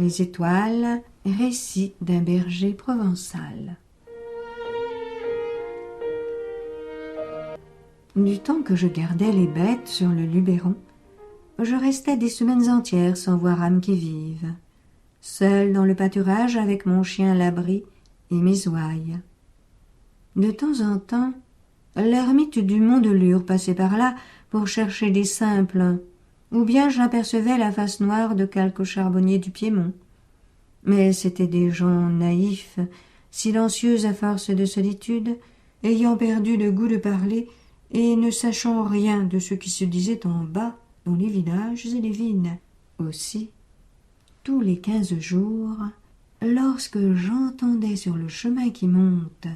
Les étoiles, récit d'un berger provençal. Du temps que je gardais les bêtes sur le Luberon, je restais des semaines entières sans voir âme qui vive, seule dans le pâturage avec mon chien Labri et mes ouailles. De temps en temps, l'ermite du Mont de Lure passait par là pour chercher des simples, ou bien j'apercevais la face noire de quelques charbonniers du Piémont. Mais c'étaient des gens naïfs, silencieux à force de solitude, ayant perdu le goût de parler et ne sachant rien de ce qui se disait en bas dans les villages et les villes. Aussi, tous les 15 jours, lorsque j'entendais sur le chemin qui monte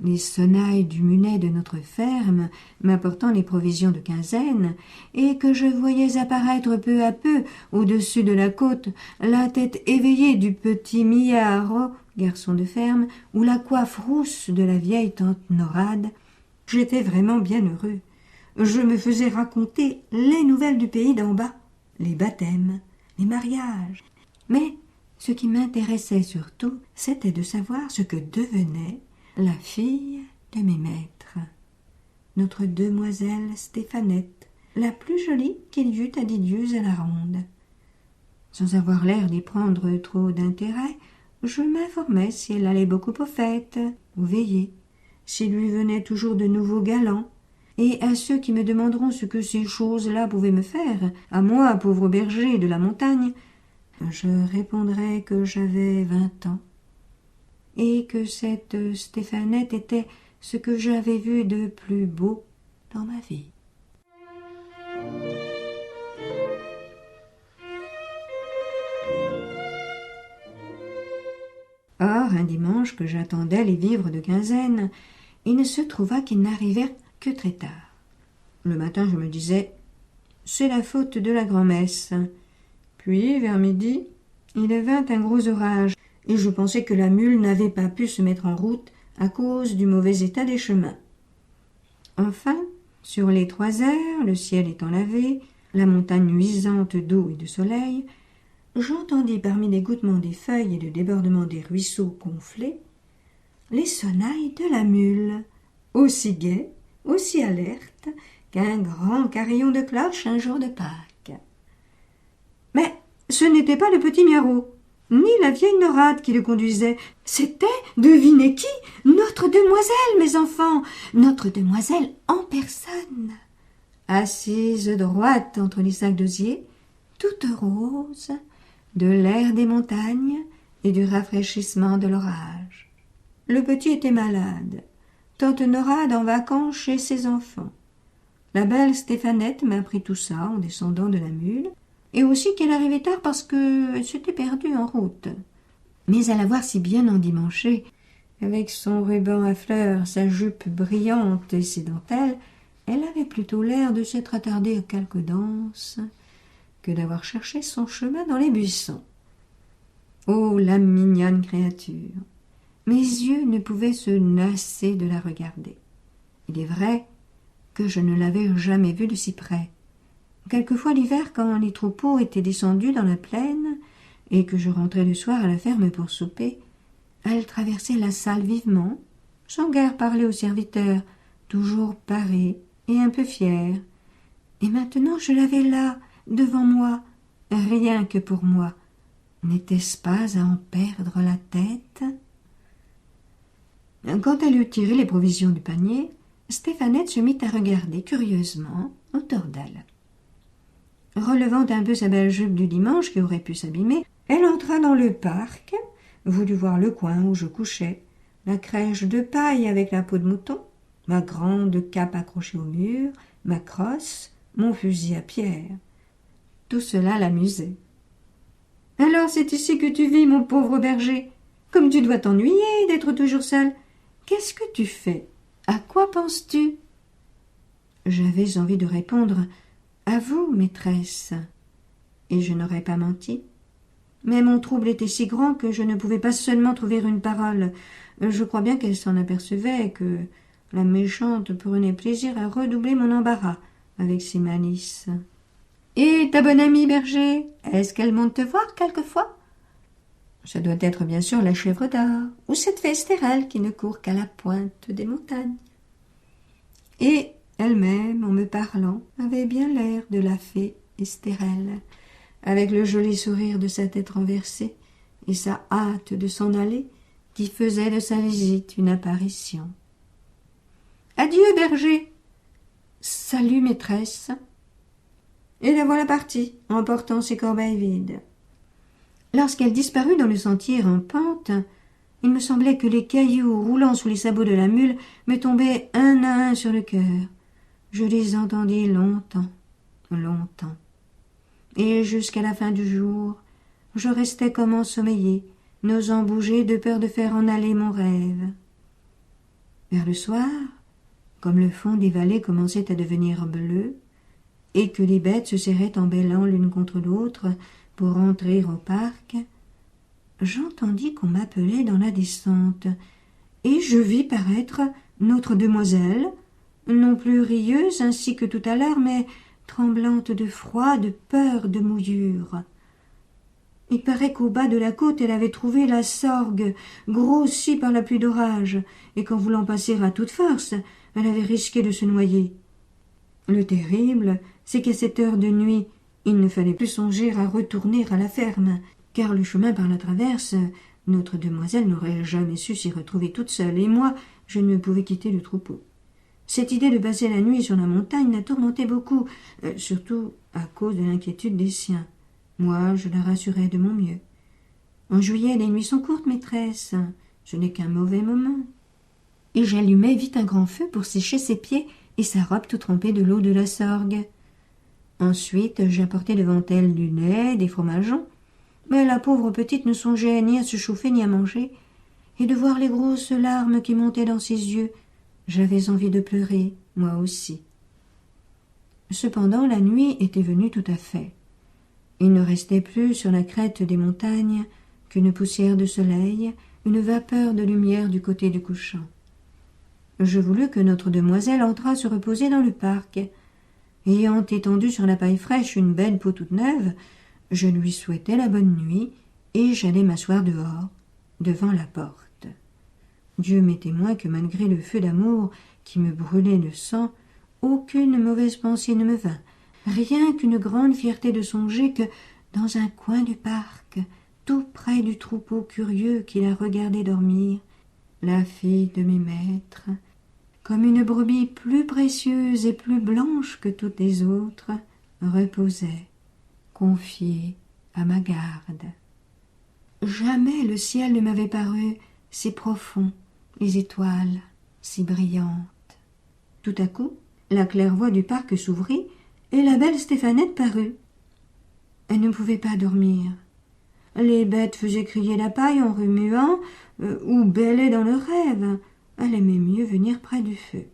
les sonnailles du munet de notre ferme m'apportant les provisions de quinzaine, et que je voyais apparaître peu à peu au-dessus de la côte la tête éveillée du petit Millard, garçon de ferme, ou la coiffe rousse de la vieille tante Norade, j'étais vraiment bien heureux. Je me faisais raconter les nouvelles du pays d'en bas, les baptêmes, les mariages. Mais ce qui m'intéressait surtout, c'était de savoir ce que devenait la fille de mes maîtres, notre demoiselle Stéphanette, la plus jolie qu'il y eût à Didius à la ronde. Sans avoir l'air d'y prendre trop d'intérêt, je m'informais si elle allait beaucoup aux fêtes, aux veillées, s'il lui venait toujours de nouveaux galants, et à ceux qui me demanderont ce que ces choses-là pouvaient me faire, à moi, pauvre berger de la montagne, je répondrai que j'avais 20 ans, et que cette Stéphanette était ce que j'avais vu de plus beau dans ma vie. Or, un dimanche que j'attendais les vivres de quinzaine, il ne se trouva qu'ils n'arrivèrent que très tard. Le matin, je me disais, c'est la faute de la grand-messe. Puis, vers midi, il vint un gros orage, et je pensais que la mule n'avait pas pu se mettre en route à cause du mauvais état des chemins. Enfin, sur les 3 heures, le ciel étant lavé, la montagne luisante d'eau et de soleil, j'entendis parmi l'égouttement des feuilles et le débordement des ruisseaux gonflés les sonnailles de la mule, aussi gaies, aussi alertes qu'un grand carillon de cloche un jour de Pâques. Mais ce n'était pas le petit Miarot, ni la vieille Norade qui le conduisait. C'était, devinez qui, notre demoiselle, mes enfants, notre demoiselle en personne, assise droite entre les sacs d'osier, toute rose, de l'air des montagnes et du rafraîchissement de l'orage. Le petit était malade, tante Norade en vacances chez ses enfants. La belle Stéphanette m'apprit tout ça en descendant de la mule, et aussi qu'elle arrivait tard parce qu'elle s'était perdue en route. Mais à la voir si bien endimanchée, avec son ruban à fleurs, sa jupe brillante et ses dentelles, elle avait plutôt l'air de s'être attardée à quelque danse que d'avoir cherché son chemin dans les buissons. Oh, la mignonne créature! Mes yeux ne pouvaient se lasser de la regarder. Il est vrai que je ne l'avais jamais vue de si près. Quelquefois l'hiver, quand les troupeaux étaient descendus dans la plaine et que je rentrais le soir à la ferme pour souper, elle traversait la salle vivement, sans guère parler aux serviteurs, toujours parée et un peu fière. Et maintenant je l'avais là, devant moi, rien que pour moi. N'était-ce pas à en perdre la tête? Quand elle eut tiré les provisions du panier, Stéphanette se mit à regarder curieusement autour d'elle. Relevant un peu sa belle jupe du dimanche qui aurait pu s'abîmer, elle entra dans le parc, voulut voir le coin où je couchais, la crèche de paille avec la peau de mouton, ma grande cape accrochée au mur, ma crosse, mon fusil à pierre. Tout cela l'amusait. « Alors c'est ici que tu vis, mon pauvre berger. Comme tu dois t'ennuyer d'être toujours seul. Qu'est-ce que tu fais? À quoi penses-tu » J'avais envie de répondre « À vous, maîtresse », et je n'aurais pas menti. Mais mon trouble était si grand que je ne pouvais pas seulement trouver une parole. Je crois bien qu'elle s'en apercevait, que la méchante prenait plaisir à redoubler mon embarras avec ses malices. « Et ta bonne amie, berger, est-ce qu'elle monte te voir quelquefois » Ça doit être bien sûr la chèvre d'or, ou cette fée Estérelle qui ne court qu'à la pointe des montagnes. » Et elle-même, en me parlant, avait bien l'air de la fée Estérelle, avec le joli sourire de sa tête renversée et sa hâte de s'en aller, qui faisait de sa visite une apparition. « Adieu, berger !»« Salut, maîtresse !» Et la voilà partie, emportant ses corbeilles vides. Lorsqu'elle disparut dans le sentier en pente, il me semblait que les cailloux roulant sous les sabots de la mule me tombaient un à un sur le cœur. Je les entendis longtemps, longtemps. Et jusqu'à la fin du jour, je restais comme ensommeillée, n'osant bouger de peur de faire en aller mon rêve. Vers le soir, comme le fond des vallées commençait à devenir bleu, et que les bêtes se serraient en bêlant l'une contre l'autre pour entrer au parc, j'entendis qu'on m'appelait dans la descente, et je vis paraître notre demoiselle, non plus rieuse ainsi que tout à l'heure, mais tremblante de froid, de peur, de mouillure. Il paraît qu'au bas de la côte, elle avait trouvé la sorgue, grossie par la pluie d'orage, et qu'en voulant passer à toute force, elle avait risqué de se noyer. Le terrible, c'est qu'à cette heure de nuit, il ne fallait plus songer à retourner à la ferme, car le chemin par la traverse, notre demoiselle n'aurait jamais su s'y retrouver toute seule, et moi, je ne pouvais quitter le troupeau. Cette idée de passer la nuit sur la montagne la tourmentait beaucoup, surtout à cause de l'inquiétude des siens. Moi, je la rassurais de mon mieux. « En juillet, les nuits sont courtes, maîtresse. Ce n'est qu'un mauvais moment. » Et j'allumai vite un grand feu pour sécher ses pieds et sa robe tout trempée de l'eau de la sorgue. Ensuite, j'apportai devant elle du lait, des fromageons, mais la pauvre petite ne songeait ni à se chauffer ni à manger, et de voir les grosses larmes qui montaient dans ses yeux, j'avais envie de pleurer, moi aussi. Cependant, la nuit était venue tout à fait. Il ne restait plus sur la crête des montagnes qu'une poussière de soleil, une vapeur de lumière du côté du couchant. Je voulus que notre demoiselle entrât se reposer dans le parc. Ayant étendu sur la paille fraîche une belle peau toute neuve, je lui souhaitai la bonne nuit et j'allai m'asseoir dehors, devant la porte. Dieu m'est témoin que malgré le feu d'amour qui me brûlait le sang, aucune mauvaise pensée ne me vint, rien qu'une grande fierté de songer que, dans un coin du parc, tout près du troupeau curieux qui la regardait dormir, la fille de mes maîtres, comme une brebis plus précieuse et plus blanche que toutes les autres, reposait, confiée à ma garde. Jamais le ciel ne m'avait paru si profond, les étoiles si brillantes. Tout à coup, la claire-voie du parc s'ouvrit et la belle Stéphanette parut. Elle ne pouvait pas dormir. Les bêtes faisaient crier la paille en remuant ou bêlaient dans leurs rêves. Elle aimait mieux venir près du feu.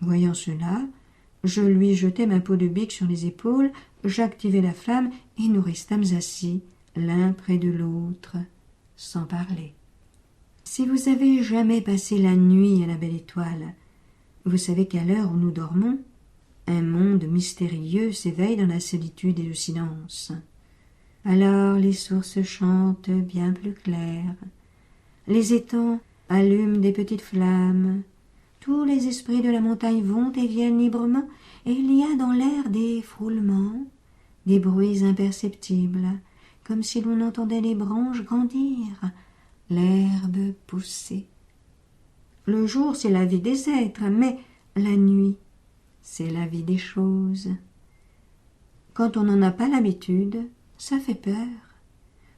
Voyant cela, je lui jetai ma peau de bique sur les épaules, j'activai la flamme et nous restâmes assis, l'un près de l'autre, sans parler. Si vous avez jamais passé la nuit à la belle étoile, vous savez qu'à l'heure où nous dormons, un monde mystérieux s'éveille dans la solitude et le silence. Alors les sources chantent bien plus clair, les étangs allument des petites flammes, tous les esprits de la montagne vont et viennent librement, et il y a dans l'air des frôlements, des bruits imperceptibles, comme si l'on entendait les branches grandir, l'herbe pousser. Le jour, c'est la vie des êtres, mais la nuit, c'est la vie des choses. Quand on n'en a pas l'habitude, ça fait peur.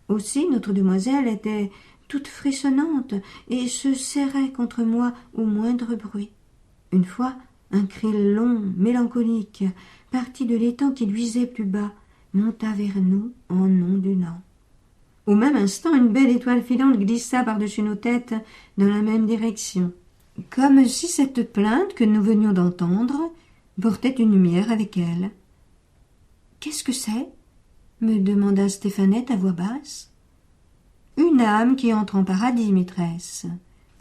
Aussi, notre demoiselle était toute frissonnante et se serrait contre moi au moindre bruit. Une fois, un cri long, mélancolique, parti de l'étang qui luisait plus bas, monta vers nous en ondulant. Au même instant, une belle étoile filante glissa par-dessus nos têtes dans la même direction, comme si cette plainte que nous venions d'entendre portait une lumière avec elle. « Qu'est-ce que c'est ?» me demanda Stéphanette à voix basse. « Une âme qui entre en paradis, maîtresse. »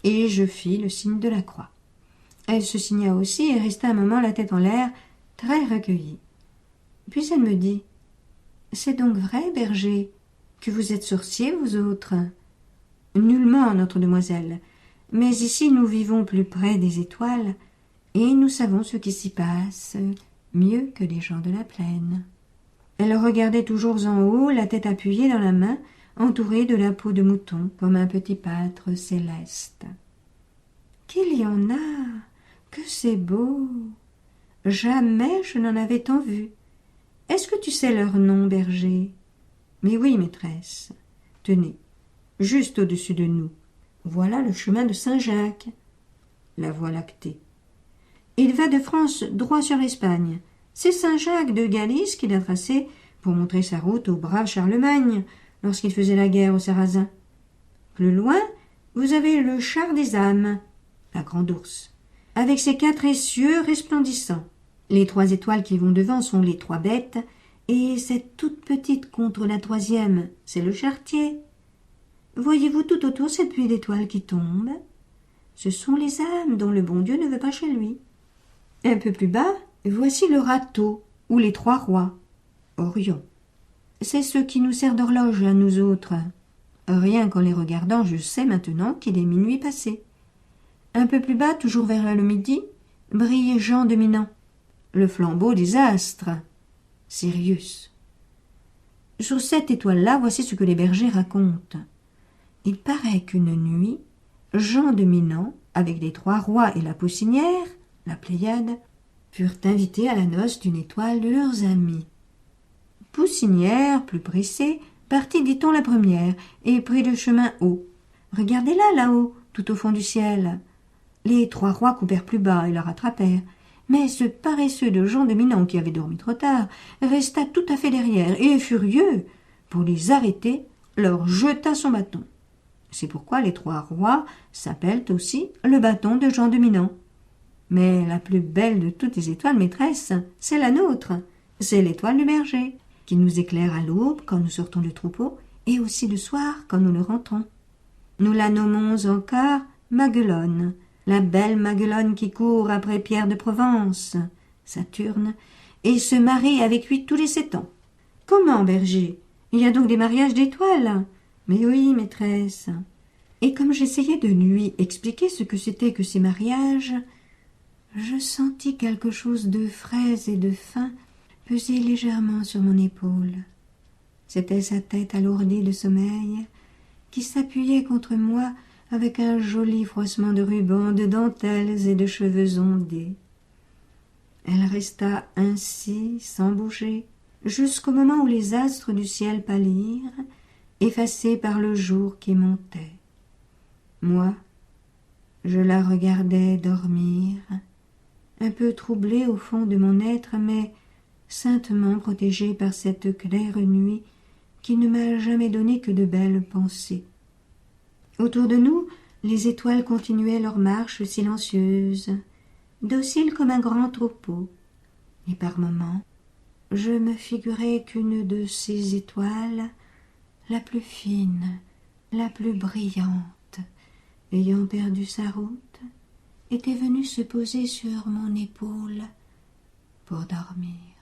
Et je fis le signe de la croix. Elle se signa aussi et resta un moment la tête en l'air, très recueillie. Puis elle me dit « C'est donc vrai, berger, Que vous êtes sorciers, vous autres? Nullement, notre demoiselle. Mais ici nous vivons plus près des étoiles, et nous savons ce qui s'y passe mieux que les gens de la plaine. Elle regardait toujours en haut, la tête appuyée dans la main, entourée de la peau de mouton, comme un petit pâtre céleste. Qu'il y en a! Que c'est beau! Jamais je n'en avais tant vu. Est-ce que tu sais leur nom, berger? Mais oui, maîtresse. Tenez, juste au-dessus de nous. Voilà le chemin de Saint-Jacques. La voie lactée. Il va de France droit sur l'Espagne. C'est Saint-Jacques de Galice qui l'a tracé pour montrer sa route au brave Charlemagne lorsqu'il faisait la guerre aux Sarrasins. Plus loin, vous avez le char des âmes, la grande ours, avec ses 4 essieux resplendissants. Les 3 étoiles qui vont devant sont les 3 bêtes, et cette toute petite contre la 3e, c'est le charretier. Voyez-vous tout autour cette pluie d'étoiles qui tombe? Ce sont les âmes dont le bon Dieu ne veut pas chez lui. Un peu plus bas, voici le râteau, ou les 3 rois. Orion. C'est ce qui nous sert d'horloge à nous autres. Rien qu'en les regardant, je sais maintenant qu'il est minuit passé. Un peu plus bas, toujours vers le midi, brille Jean de Minan, le flambeau des astres. Sirius. Sur cette étoile-là, voici ce que les bergers racontent. Il paraît qu'une nuit, Jean de Minan, avec les 3 rois et la poussinière, la Pléiade, furent invités à la noce d'une étoile de leurs amis. Poussinière, plus pressée, partit, dit-on, la première, et prit le chemin haut. Regardez-la, là-haut, tout au fond du ciel. Les 3 rois coupèrent plus bas et la rattrapèrent. Mais ce paresseux de Jean de Minan, qui avait dormi trop tard, resta tout à fait derrière, et, furieux, pour les arrêter, leur jeta son bâton. C'est pourquoi les 3 rois s'appellent aussi le bâton de Jean de Minan. Mais la plus belle de toutes les étoiles, maîtresse, c'est la nôtre. C'est l'étoile du berger, qui nous éclaire à l'aube quand nous sortons du troupeau, et aussi le soir quand nous le rentrons. Nous la nommons encore Maguelonne, la belle Maguelonne qui court après Pierre de Provence, Saturne, et se marie avec lui tous les 7 ans. Comment, berger? Il y a donc des mariages d'étoiles? Mais oui, maîtresse. Et comme j'essayais de lui expliquer ce que c'était que ces mariages, je sentis quelque chose de frais et de fin peser légèrement sur mon épaule. C'était sa tête alourdie de sommeil qui s'appuyait contre moi avec un joli froissement de rubans, de dentelles et de cheveux ondés. Elle resta ainsi, sans bouger, jusqu'au moment où les astres du ciel pâlirent, effacés par le jour qui montait. Moi, je la regardais dormir, un peu troublée au fond de mon être, mais saintement protégée par cette claire nuit qui ne m'a jamais donné que de belles pensées. Autour de nous, les étoiles continuaient leur marche silencieuse, dociles comme un grand troupeau, et par moments, je me figurais qu'une de ces étoiles, la plus fine, la plus brillante, ayant perdu sa route, était venue se poser sur mon épaule pour dormir.